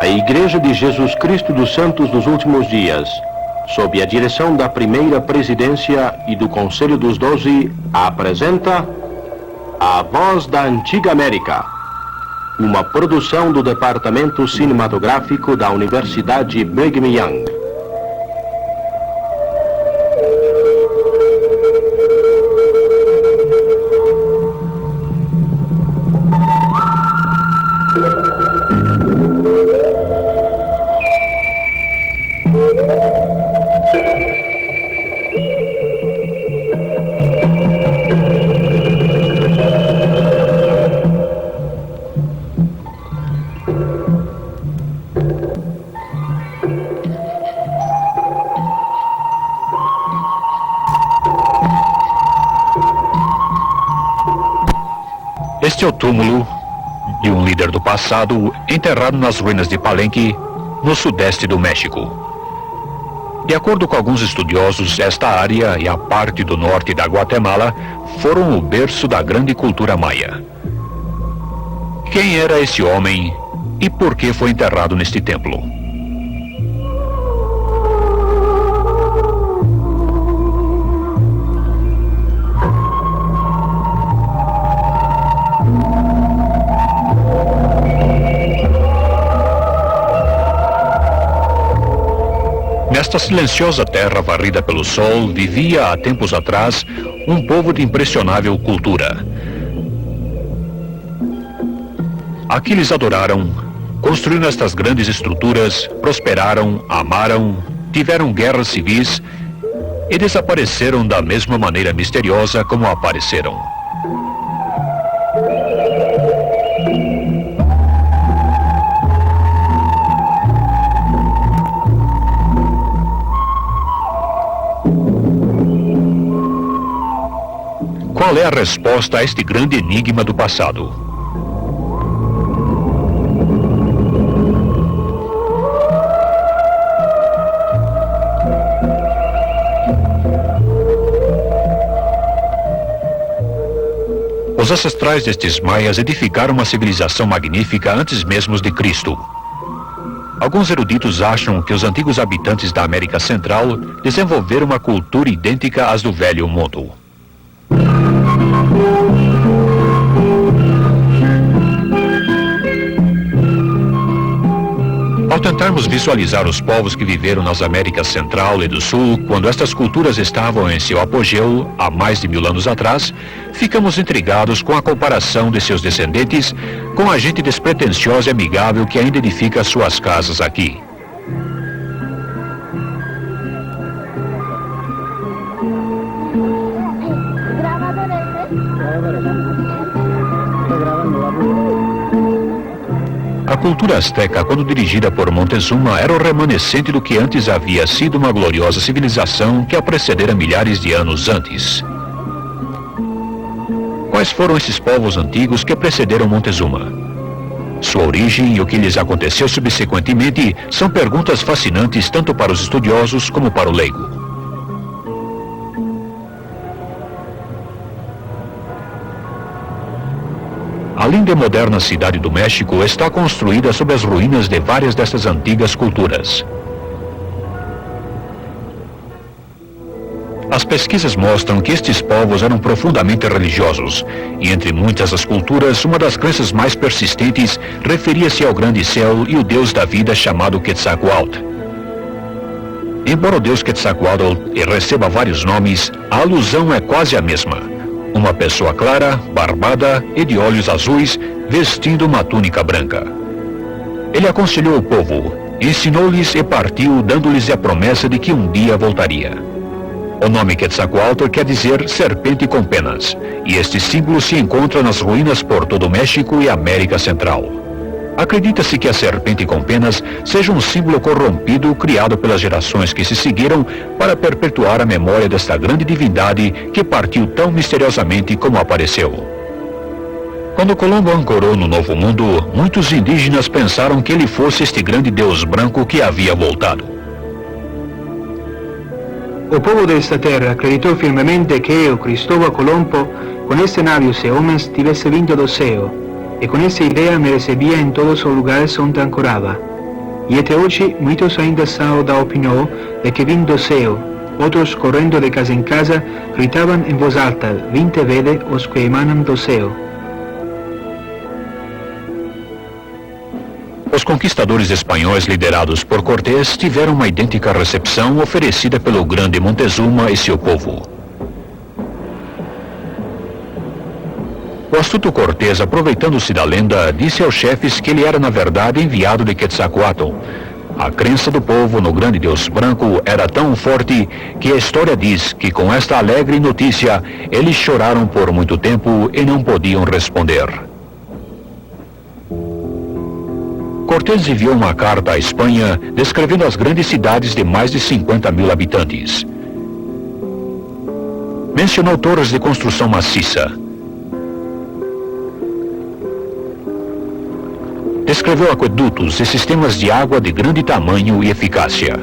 A Igreja de Jesus Cristo dos Santos dos Últimos Dias, sob a direção da primeira presidência e do Conselho dos 12, apresenta A Voz da Antiga América, uma produção do Departamento Cinematográfico da Universidade Brigham Young. Este é o túmulo de um líder do passado enterrado nas ruínas de Palenque, no sudeste do México. De acordo com alguns estudiosos, esta área e a parte do norte da Guatemala foram o berço da grande cultura maia. Quem era esse homem e por que foi enterrado neste templo? Nesta silenciosa terra varrida pelo sol, vivia há tempos atrás um povo de impressionável cultura. Aqui eles adoraram, construíram estas grandes estruturas, prosperaram, amaram, tiveram guerras civis e desapareceram da mesma maneira misteriosa como apareceram. Qual é a resposta a este grande enigma do passado? Os ancestrais destes maias edificaram uma civilização magnífica antes mesmo de Cristo. Alguns eruditos acham que os antigos habitantes da América Central desenvolveram uma cultura idêntica às do Velho Mundo. Ao tentarmos visualizar os povos que viveram nas Américas Central e do Sul, quando estas culturas estavam em seu apogeu, há mais de 1000 anos atrás, ficamos intrigados com a comparação de seus descendentes com a gente despretensiosa e amigável que ainda edifica suas casas aqui. A cultura asteca, quando dirigida por Montezuma, era o remanescente do que antes havia sido uma gloriosa civilização que a precedera milhares de anos antes. Quais foram esses povos antigos que precederam Montezuma? Sua origem e o que lhes aconteceu subsequentemente são perguntas fascinantes tanto para os estudiosos como para o leigo. A linda e moderna cidade do México está construída sob as ruínas de várias dessas antigas culturas. As pesquisas mostram que estes povos eram profundamente religiosos, e entre muitas das culturas, uma das crenças mais persistentes referia-se ao grande céu e o deus da vida chamado Quetzalcoatl. Embora o deus Quetzalcoatl receba vários nomes, a alusão é quase a mesma. Uma pessoa clara, barbada e de olhos azuis, vestindo uma túnica branca. Ele aconselhou o povo, ensinou-lhes e partiu, dando-lhes a promessa de que um dia voltaria. O nome Quetzalcoatl quer dizer serpente com penas, e este símbolo se encontra nas ruínas por todo o México e América Central. Acredita-se que a serpente com penas seja um símbolo corrompido criado pelas gerações que se seguiram para perpetuar a memória desta grande divindade que partiu tão misteriosamente como apareceu. Quando Colombo ancorou no Novo Mundo, muitos indígenas pensaram que ele fosse este grande deus branco que havia voltado. O povo desta terra acreditou firmemente que eu, Cristóvão Colombo, com este navios e homens, tivesse vindo do céu, e com essa ideia me recebia em todos os lugares onde ancorava. E até hoje, muitos ainda são da opinião de que vim do céu. Outros, correndo de casa em casa, gritavam em voz alta: "Vinte vede os que emanam do céu." Os conquistadores espanhóis liderados por Cortés tiveram uma idêntica recepção oferecida pelo grande Montezuma e seu povo. O astuto Cortés, aproveitando-se da lenda, disse aos chefes que ele era na verdade enviado de Quetzalcoatl. A crença do povo no grande Deus branco era tão forte que a história diz que com esta alegre notícia eles choraram por muito tempo e não podiam responder. Cortés enviou uma carta à Espanha descrevendo as grandes cidades de mais de 50 mil habitantes. Mencionou torres de construção maciça. Descreveu aquedutos e sistemas de água de grande tamanho e eficácia.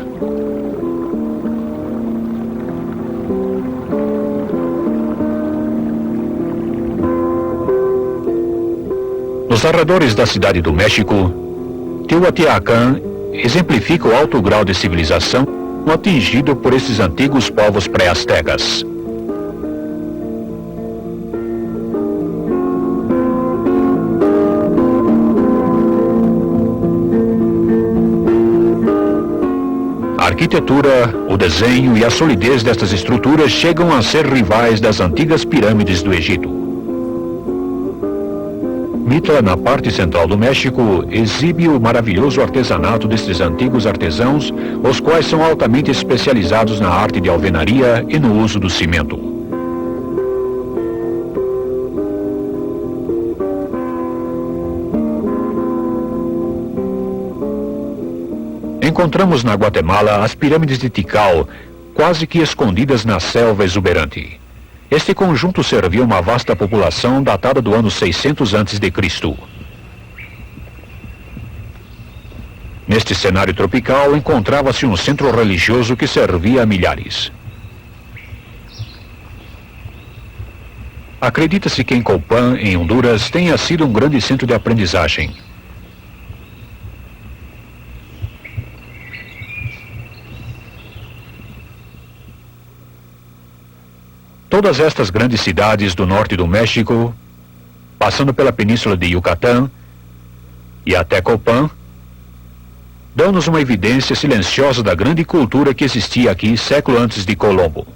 Nos arredores da cidade do México, Teotihuacan exemplifica o alto grau de civilização atingido por esses antigos povos pré-aztecas. A arquitetura, o desenho e a solidez destas estruturas chegam a ser rivais das antigas pirâmides do Egito. Mitla, na parte central do México, exibe o maravilhoso artesanato destes antigos artesãos, os quais são altamente especializados na arte de alvenaria e no uso do cimento. Encontramos na Guatemala as pirâmides de Tikal, quase que escondidas na selva exuberante. Este conjunto servia uma vasta população datada do ano 600 a.C. Neste cenário tropical encontrava-se um centro religioso que servia a milhares. Acredita-se que em Copan, em Honduras, tenha sido um grande centro de aprendizagem. Todas estas grandes cidades do norte do México, passando pela península de Yucatán e até Copan, dão-nos uma evidência silenciosa da grande cultura que existia aqui século antes de Colombo.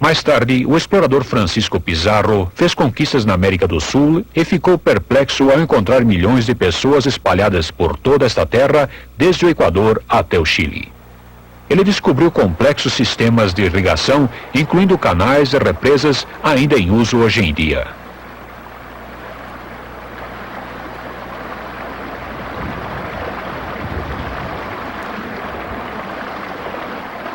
Mais tarde, o explorador Francisco Pizarro fez conquistas na América do Sul e ficou perplexo ao encontrar milhões de pessoas espalhadas por toda esta terra, desde o Equador até o Chile. Ele descobriu complexos sistemas de irrigação, incluindo canais e represas ainda em uso hoje em dia.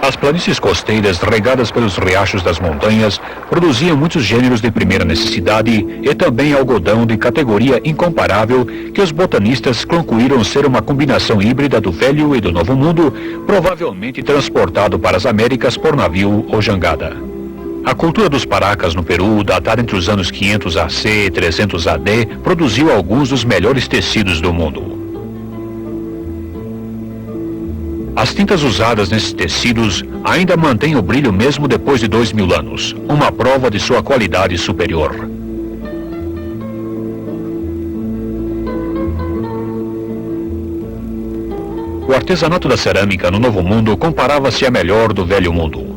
As planícies costeiras, regadas pelos riachos das montanhas, produziam muitos gêneros de primeira necessidade e também algodão de categoria incomparável que os botanistas concluíram ser uma combinação híbrida do Velho e do Novo Mundo, provavelmente transportado para as Américas por navio ou jangada. A cultura dos Paracas no Peru, datada entre os anos 500 AC e 300 AD, produziu alguns dos melhores tecidos do mundo. As tintas usadas nesses tecidos ainda mantêm o brilho mesmo depois de 2000 anos, uma prova de sua qualidade superior. O artesanato da cerâmica no Novo Mundo comparava-se a melhor do Velho Mundo.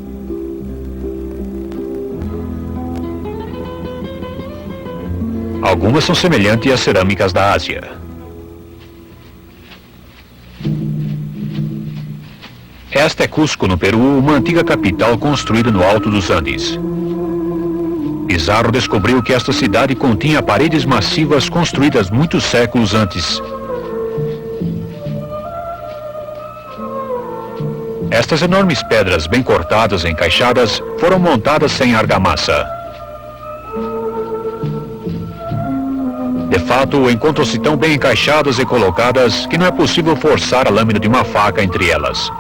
Algumas são semelhantes às cerâmicas da Ásia. Esta é Cusco, no Peru, uma antiga capital construída no alto dos Andes. Pizarro descobriu que esta cidade continha paredes massivas construídas muitos séculos antes. Estas enormes pedras bem cortadas e encaixadas foram montadas sem argamassa. De fato, encontram-se tão bem encaixadas e colocadas que não é possível forçar a lâmina de uma faca entre elas.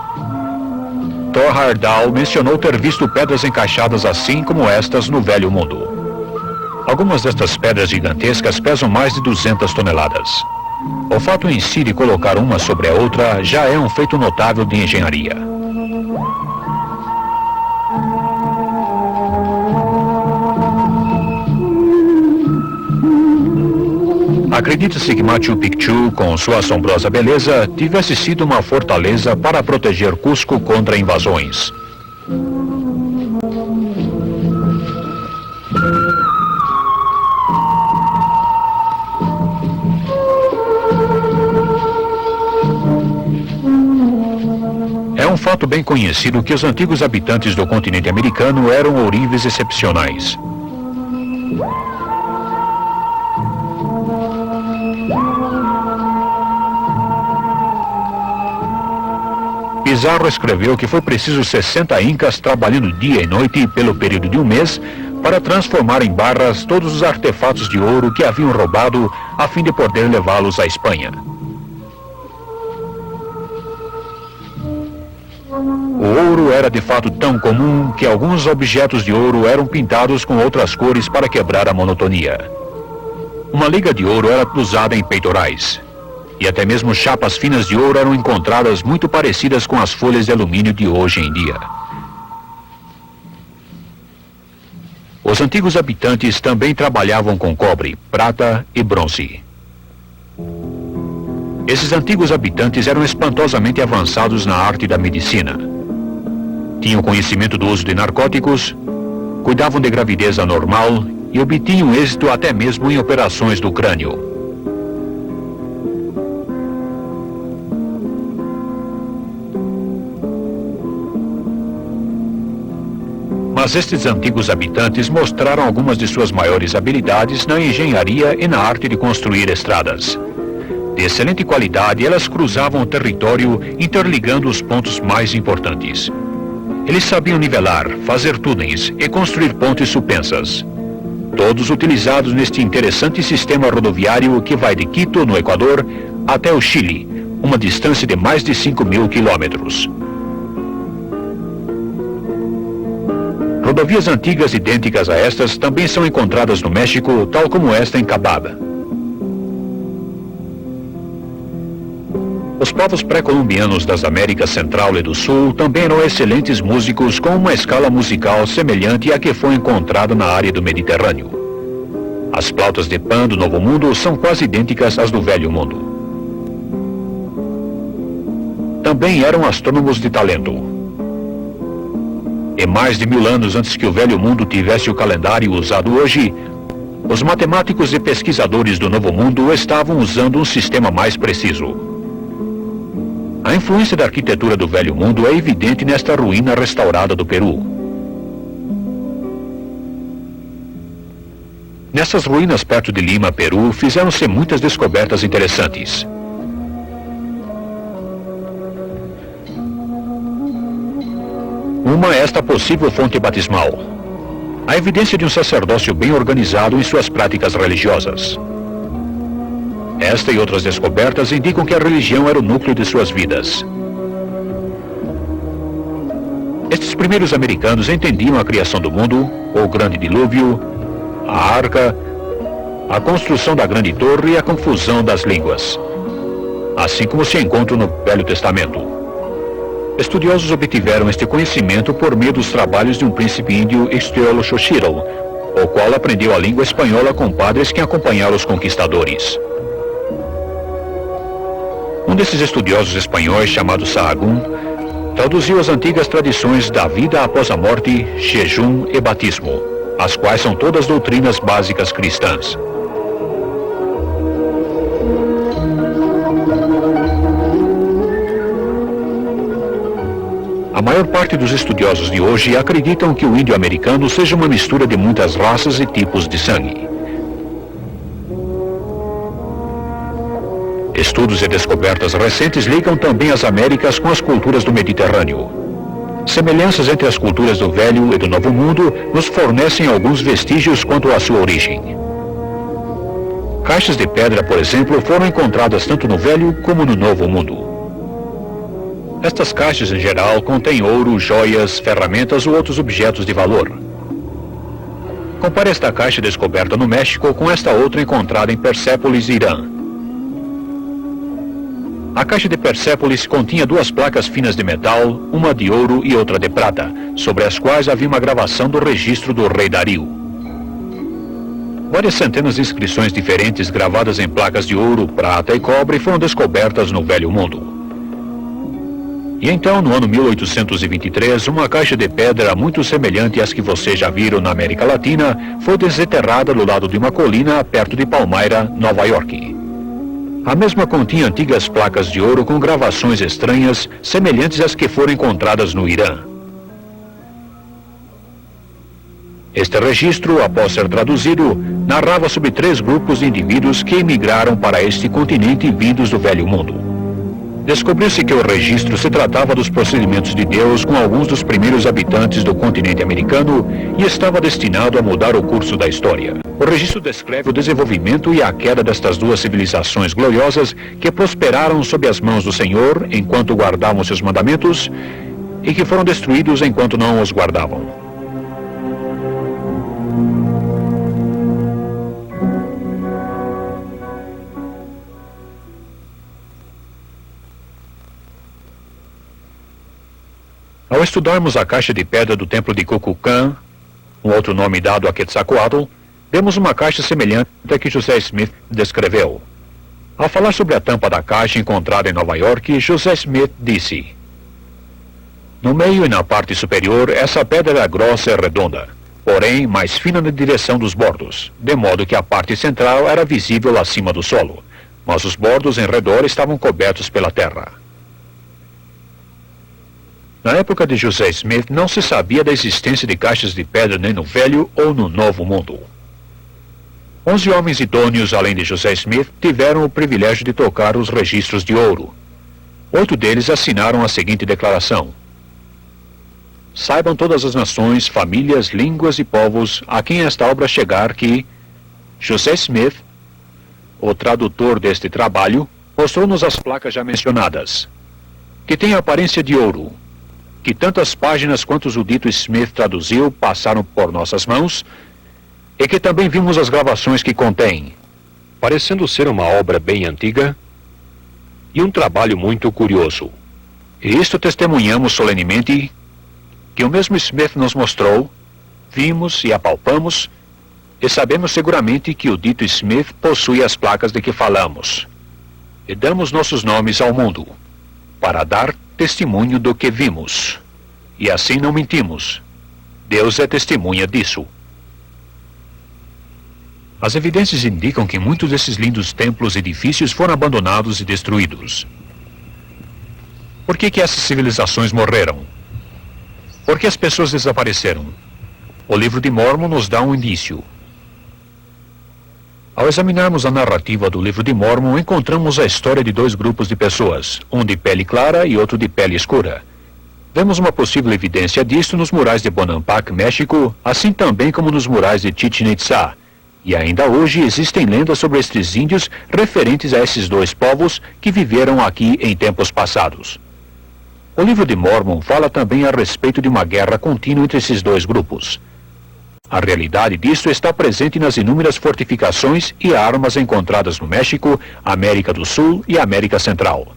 Thor Heyerdahl mencionou ter visto pedras encaixadas assim como estas no Velho Mundo. Algumas destas pedras gigantescas pesam mais de 200 toneladas. O fato em si de colocar uma sobre a outra já é um feito notável de engenharia. Acredita-se que Machu Picchu, com sua assombrosa beleza, tivesse sido uma fortaleza para proteger Cusco contra invasões. É um fato bem conhecido que os antigos habitantes do continente americano eram ourives excepcionais. Pizarro escreveu que foi preciso 60 incas trabalhando dia e noite pelo período de um mês para transformar em barras todos os artefatos de ouro que haviam roubado a fim de poder levá-los à Espanha. O ouro era de fato tão comum que alguns objetos de ouro eram pintados com outras cores para quebrar a monotonia. Uma liga de ouro era usada em peitorais. E até mesmo chapas finas de ouro eram encontradas muito parecidas com as folhas de alumínio de hoje em dia. Os antigos habitantes também trabalhavam com cobre, prata e bronze. Esses antigos habitantes eram espantosamente avançados na arte da medicina. Tinham conhecimento do uso de narcóticos, cuidavam de gravidez anormal e obtinham êxito até mesmo em operações do crânio. Mas estes antigos habitantes mostraram algumas de suas maiores habilidades na engenharia e na arte de construir estradas. De excelente qualidade, elas cruzavam o território interligando os pontos mais importantes. Eles sabiam nivelar, fazer túneis e construir pontes suspensas. Todos utilizados neste interessante sistema rodoviário que vai de Quito, no Equador, até o Chile, uma distância de mais de 5.000 quilômetros. Rodovias antigas idênticas a estas também são encontradas no México, tal como esta em Cababa. Os povos pré-colombianos das Américas Central e do Sul também eram excelentes músicos com uma escala musical semelhante à que foi encontrada na área do Mediterrâneo. As flautas de Pan do Novo Mundo são quase idênticas às do Velho Mundo. Também eram astrônomos de talento. E mais de 1000 anos antes que o Velho Mundo tivesse o calendário usado hoje, os matemáticos e pesquisadores do Novo Mundo estavam usando um sistema mais preciso. A influência da arquitetura do Velho Mundo é evidente nesta ruína restaurada do Peru. Nessas ruínas perto de Lima, Peru, fizeram-se muitas descobertas interessantes. Uma é esta possível fonte batismal. A evidência de um sacerdócio bem organizado em suas práticas religiosas. Esta e outras descobertas indicam que a religião era o núcleo de suas vidas. Estes primeiros americanos entendiam a criação do mundo, o grande dilúvio, a arca, a construção da grande torre e a confusão das línguas, assim como se encontra no Velho Testamento. Estudiosos obtiveram este conhecimento por meio dos trabalhos de um príncipe índio Ixtiola Xochitl, o qual aprendeu a língua espanhola com padres que acompanharam os conquistadores. Um desses estudiosos espanhóis, chamado Sahagún, traduziu as antigas tradições da vida após a morte, jejum e batismo, as quais são todas doutrinas básicas cristãs. A maior parte dos estudiosos de hoje acreditam que o índio americano seja uma mistura de muitas raças e tipos de sangue. Estudos e descobertas recentes ligam também as Américas com as culturas do Mediterrâneo. Semelhanças entre as culturas do Velho e do Novo Mundo nos fornecem alguns vestígios quanto à sua origem. Caixas de pedra, por exemplo, foram encontradas tanto no Velho como no Novo Mundo. Estas caixas, em geral, contêm ouro, joias, ferramentas ou outros objetos de valor. Compare esta caixa descoberta no México com esta outra encontrada em Persépolis, Irã. A caixa de Persépolis continha 2 placas finas de metal, uma de ouro e outra de prata, sobre as quais havia uma gravação do registro do rei Dario. Várias centenas de inscrições diferentes gravadas em placas de ouro, prata e cobre foram descobertas no Velho Mundo. E então, no ano 1823, uma caixa de pedra muito semelhante às que vocês já viram na América Latina foi desenterrada do lado de uma colina perto de Palmyra, Nova York. A mesma continha antigas placas de ouro com gravações estranhas, semelhantes às que foram encontradas no Irã. Este registro, após ser traduzido, narrava sobre 3 grupos de indivíduos que emigraram para este continente vindos do Velho Mundo. Descobriu-se que o registro se tratava dos procedimentos de Deus com alguns dos primeiros habitantes do continente americano e estava destinado a mudar o curso da história. O registro descreve o desenvolvimento e a queda destas 2 civilizações gloriosas que prosperaram sob as mãos do Senhor enquanto guardavam seus mandamentos e que foram destruídos enquanto não os guardavam. Ao estudarmos a caixa de pedra do templo de Kukulcan, um outro nome dado a Quetzalcoatl, vemos uma caixa semelhante à que José Smith descreveu. Ao falar sobre a tampa da caixa encontrada em Nova York, José Smith disse: "No meio e na parte superior, essa pedra era grossa e redonda, porém mais fina na direção dos bordos, de modo que a parte central era visível acima do solo, mas os bordos em redor estavam cobertos pela terra." Na época de José Smith, não se sabia da existência de caixas de pedra nem no Velho ou no Novo Mundo. 11 homens idôneos, além de José Smith, tiveram o privilégio de tocar os registros de ouro. 8 deles assinaram a seguinte declaração: "Saibam todas as nações, famílias, línguas e povos a quem esta obra chegar que José Smith, o tradutor deste trabalho, mostrou-nos as placas já mencionadas, que têm a aparência de ouro, que tantas páginas quantos o dito Smith traduziu passaram por nossas mãos, e que também vimos as gravações que contém, parecendo ser uma obra bem antiga e um trabalho muito curioso. E isto testemunhamos solenemente que o mesmo Smith nos mostrou, vimos e apalpamos, e sabemos seguramente que o dito Smith possui as placas de que falamos. E damos nossos nomes ao mundo, para dar testemunho do que vimos. E assim não mentimos. Deus é testemunha disso." As evidências indicam que muitos desses lindos templos e edifícios foram abandonados e destruídos. Por que essas civilizações morreram? Por que as pessoas desapareceram? O livro de Mórmon nos dá um indício. Ao examinarmos a narrativa do livro de Mórmon, encontramos a história de 2 grupos de pessoas, um de pele clara e outro de pele escura. Vemos uma possível evidência disto nos murais de Bonampak, México, assim também como nos murais de Chichen Itzá. E ainda hoje existem lendas sobre estes índios referentes a esses 2 povos que viveram aqui em tempos passados. O livro de Mórmon fala também a respeito de uma guerra contínua entre esses 2 grupos. A realidade disso está presente nas inúmeras fortificações e armas encontradas no México, América do Sul e América Central.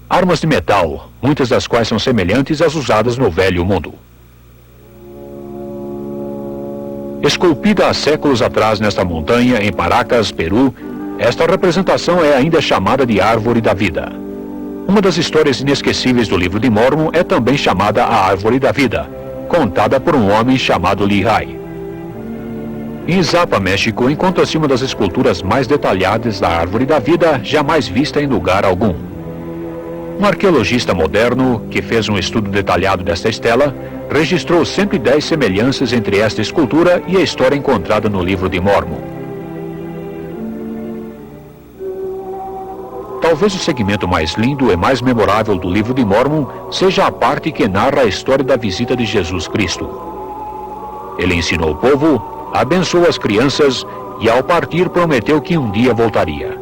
Armas de metal, muitas das quais são semelhantes às usadas no Velho Mundo. Esculpida há séculos atrás nesta montanha, em Paracas, Peru, esta representação é ainda chamada de Árvore da Vida. Uma das histórias inesquecíveis do livro de Mórmon é também chamada a Árvore da Vida, contada por um homem chamado Lehi. Em Izapa, México, encontra-se uma das esculturas mais detalhadas da Árvore da Vida jamais vista em lugar algum. Um arqueologista moderno, que fez um estudo detalhado desta estela, registrou 110 semelhanças entre esta escultura e a história encontrada no livro de Mórmon. Talvez o segmento mais lindo e mais memorável do livro de Mórmon seja a parte que narra a história da visita de Jesus Cristo. Ele ensinou o povo, abençoou as crianças e, ao partir, prometeu que um dia voltaria.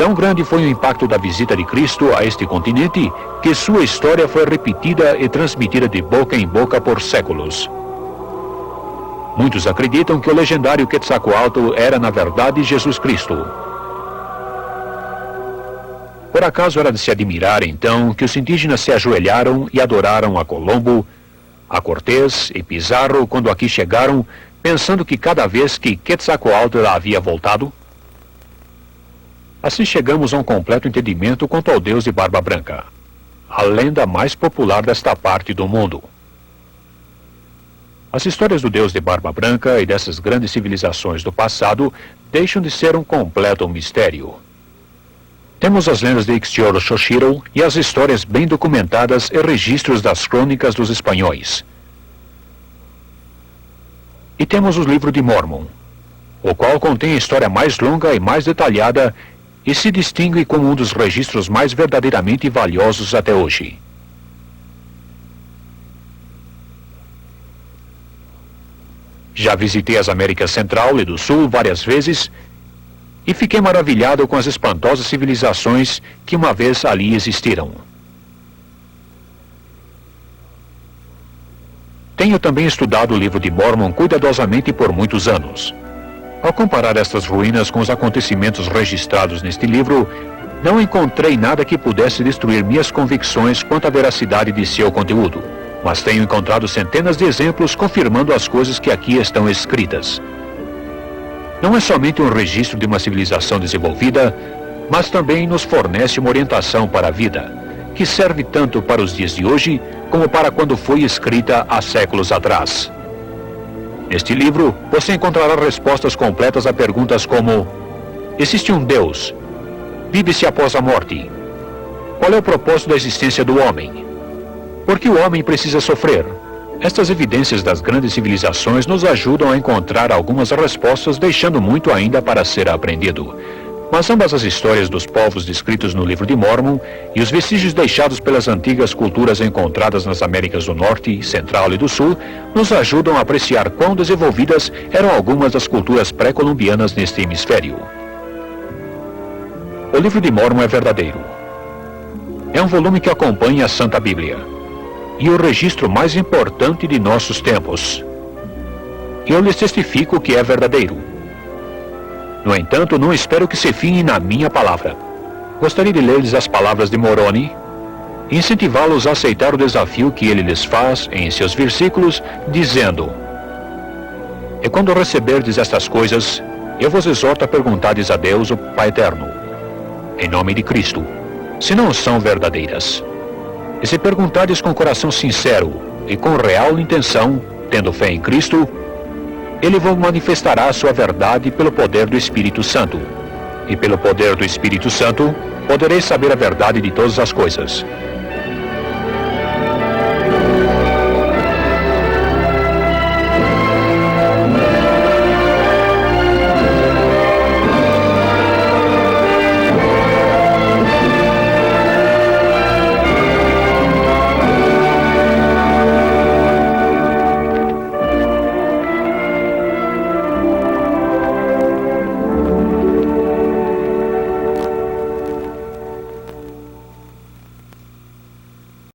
Tão grande foi o impacto da visita de Cristo a este continente que sua história foi repetida e transmitida de boca em boca por séculos. Muitos acreditam que o legendário Quetzalcoatl era, na verdade, Jesus Cristo. Por acaso era de se admirar, então, que os indígenas se ajoelharam e adoraram a Colombo, a Cortés e Pizarro quando aqui chegaram, pensando que cada vez que Quetzalcoatl havia voltado? Assim chegamos a um completo entendimento quanto ao Deus de Barba Branca, a lenda mais popular desta parte do mundo. As histórias do Deus de Barba Branca e dessas grandes civilizações do passado deixam de ser um completo mistério. Temos as lendas de Ixtlilxochitl e as histórias bem documentadas e registros das crônicas dos espanhóis. E temos o livro de Mórmon, o qual contém a história mais longa e mais detalhada e se distingue como um dos registros mais verdadeiramente valiosos até hoje. Já visitei as Américas Central e do Sul várias vezes e fiquei maravilhado com as espantosas civilizações que uma vez ali existiram. Tenho também estudado o livro de Mórmon cuidadosamente por muitos anos. Ao comparar estas ruínas com os acontecimentos registrados neste livro, não encontrei nada que pudesse destruir minhas convicções quanto à veracidade de seu conteúdo, mas tenho encontrado centenas de exemplos confirmando as coisas que aqui estão escritas. Não é somente um registro de uma civilização desenvolvida, mas também nos fornece uma orientação para a vida, que serve tanto para os dias de hoje como para quando foi escrita há séculos atrás. Neste livro, você encontrará respostas completas a perguntas como: existe um Deus? Vive-se após a morte? Qual é o propósito da existência do homem? Por que o homem precisa sofrer? Estas evidências das grandes civilizações nos ajudam a encontrar algumas respostas, deixando muito ainda para ser aprendido. Mas ambas as histórias dos povos descritos no livro de Mórmon e os vestígios deixados pelas antigas culturas encontradas nas Américas do Norte, Central e do Sul nos ajudam a apreciar quão desenvolvidas eram algumas das culturas pré-colombianas neste hemisfério. O livro de Mórmon é verdadeiro. É um volume que acompanha a Santa Bíblia e o registro mais importante de nossos tempos. Eu lhes testifico que é verdadeiro. No entanto, não espero que se fiem na minha palavra. Gostaria de ler-lhes as palavras de Moroni e incentivá-los a aceitar o desafio que ele lhes faz em seus versículos, dizendo: e quando receberdes estas coisas, eu vos exorto a perguntardes a Deus, o Pai Eterno, em nome de Cristo, se não são verdadeiras. E se perguntardes com coração sincero e com real intenção, tendo fé em Cristo, Ele vos manifestará a sua verdade pelo poder do Espírito Santo. E pelo poder do Espírito Santo, podereis saber a verdade de todas as coisas,